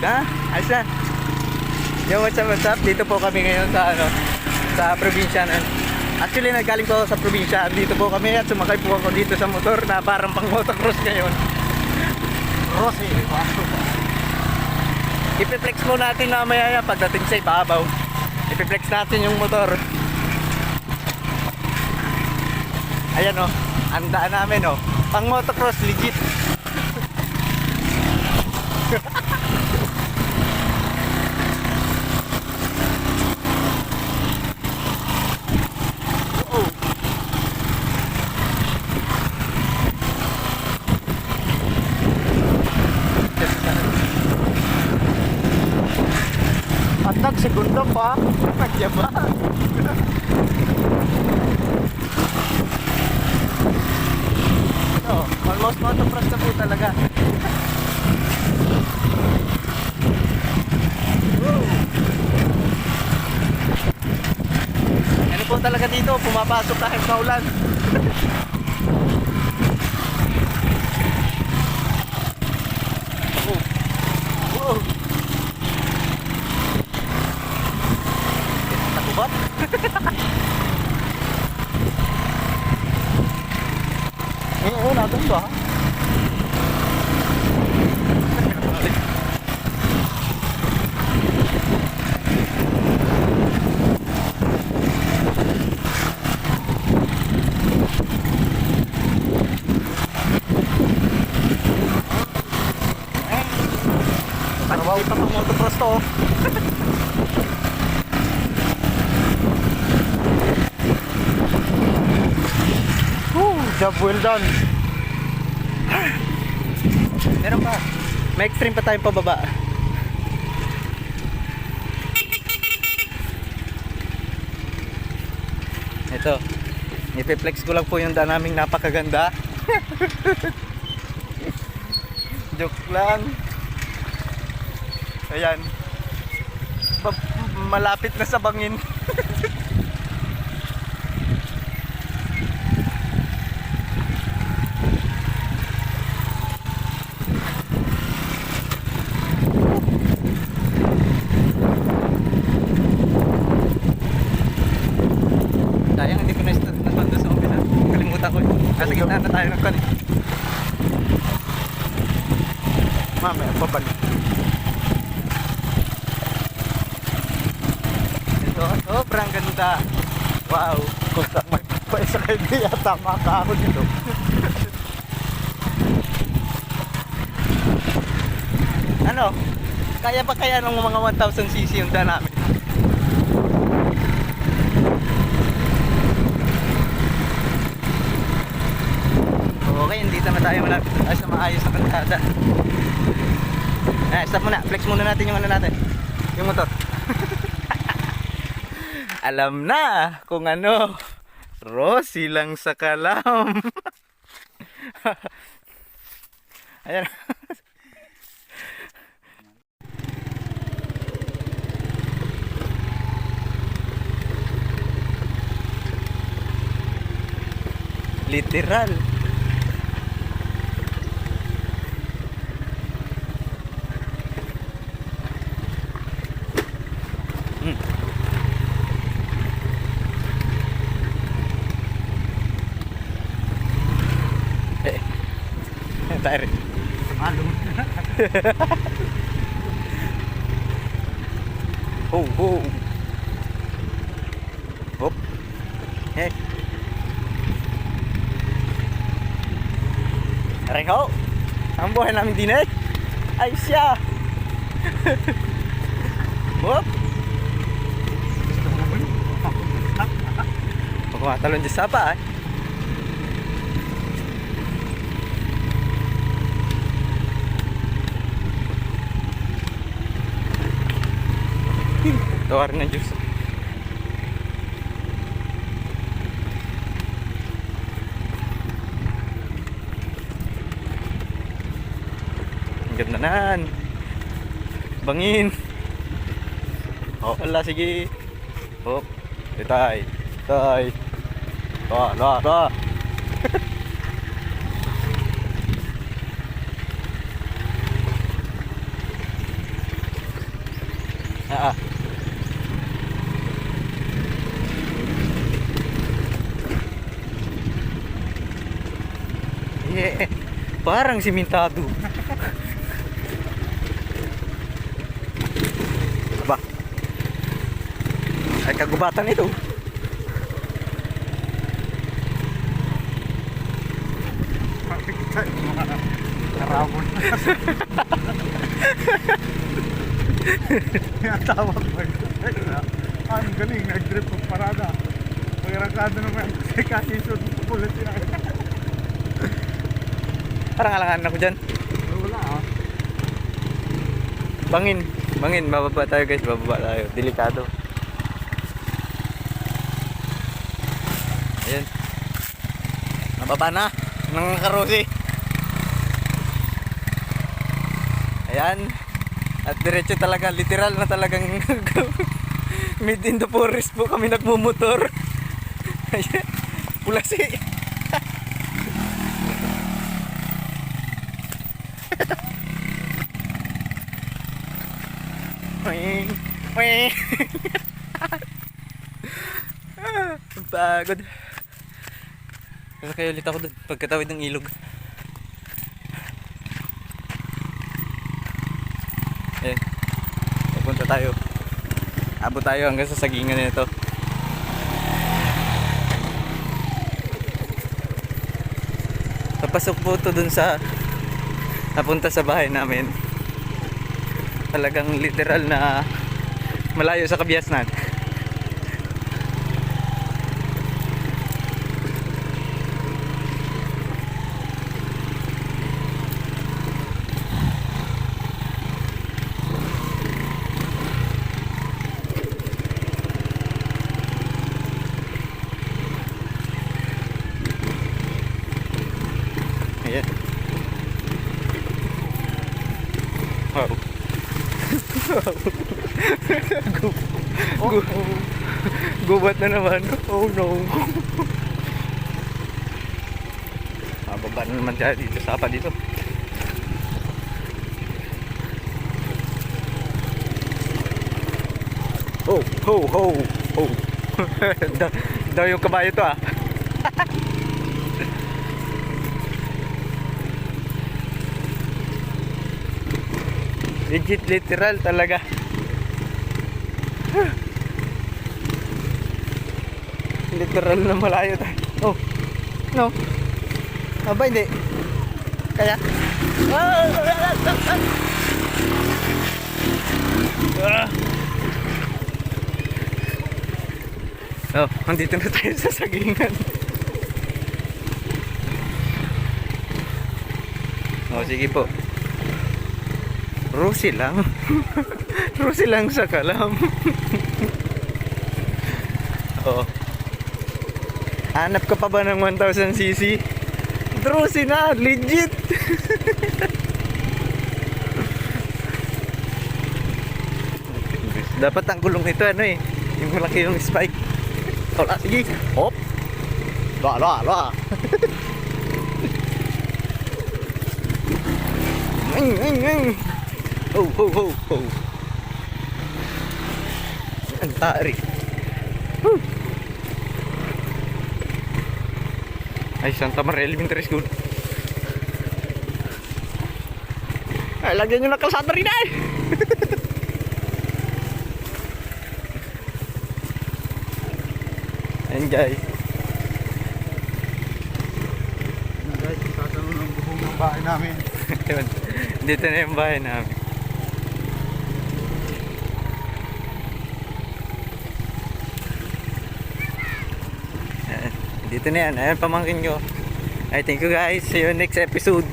Ha? Ayos na. Yo, what's up? Dito po kami ngayon sa sa probinsya. Actually, nagaling po ako sa probinsya. Dito po kami at sumakay po ako dito sa motor na parang pang motocross ngayon. Rossi, ipiflex mo natin mamaya yan pagdating sa ibabaw. Ipiflex natin yung motor. Ayan o, ang daan namin o. Pang motocross, legit. At nagsegundo pa, nagyaba. So, almost motocross na po talaga. Ano po talaga dito, pumapasok kahit maulan. Takubot. Natin ba? Hindi pa pang motocross to. Job well done. Meron pa. May extreme pa tayong pababa. Ito. Ipiplex ko lang po yung daan naming napakaganda. Joke lang. Ayan. Malapit na sa bangin. Sayang, hindi ko na-tondo sa umpisa. Kalimutan ko. Nasa gitna na tayo ng kan. Mamaya, babalik. Ito, sobrang ganda. Wow. Kung saan may paisa kayo di yata makakahon dito. Ano? Kaya pa kaya ng mga 1000cc yung daan namin? Okay, hindi naman tayo malapit sa maayos na kantada. Stop muna, flex muna natin yung ano natin, yung motor. Alam na kung ano, Rossi lang sa kalam. Ayan. Literal. Tayo. Malum. Oh. Hop. Hey. Reho. Ang buhay namin din eh. Ay siya. Hop. Magmatalon dyan sa pa eh. Tawar ng Diyos. Ang ganda nan. Bangin. Oh, ala sige. Hop. Tay. Da. Ah. Yeah. Parang simentado. Aba. Ay kagubatan ito. Mga karabon. Kaya tawag mo ito. Ang galing, nag-grip ng parada. Pagrakado naman, kasi kasisod mo ulit yan. Parang alangan ako dyan. Wala ah. Bangin. Bangin. Bababa tayo guys. Bababa tayo. Delikado. Ayan. Nababa na. Ng karosi. Ayan. At diretso talaga. Literal na talagang mid in the forest po kami nagmumotor. Ayan. Pulasi. Wing, wing. Pagod. Sasakay ulit ako dun pagkatawid ng ilog. Ayan. Pupunta tayo. Abot tayo hanggang sa sagingan nito. Papasok po ito dun sa napunta sa bahay namin. Talagang literal na malayo sa Kabiasnan. Ayan. Wow. Gubat na naman. Oh no. Mababa na naman tayo dito. Sapa dito. Oh, ho, ho, ho. Daw yung kabayo to ah. Legit literal talaga. Literal na malayo tayo. Oh. No. Aba hindi. Kaya. Oh, andito na tayo sa sagingan. Oh, sige po. Rusi lang. Rusi lang sa kalam. Oh. Hanap ka pa ba ng 1000cc? Rusi na, legit. Dapat ang gulong nito ano eh, yung malaki yung spike. Wala, sige. Hop. Wala. Ho. Ang tarik. Ay, Santa Maria Elementary School. Ay, lagyan nyo na kalsada rin ay. Ayan guys. Ano guys, tatanong ng bubong ng bahay namin. Dito na yung bahay namin. Ayan, dito na yan. Ayan pamangkin ko. I thank you guys. See you next episode.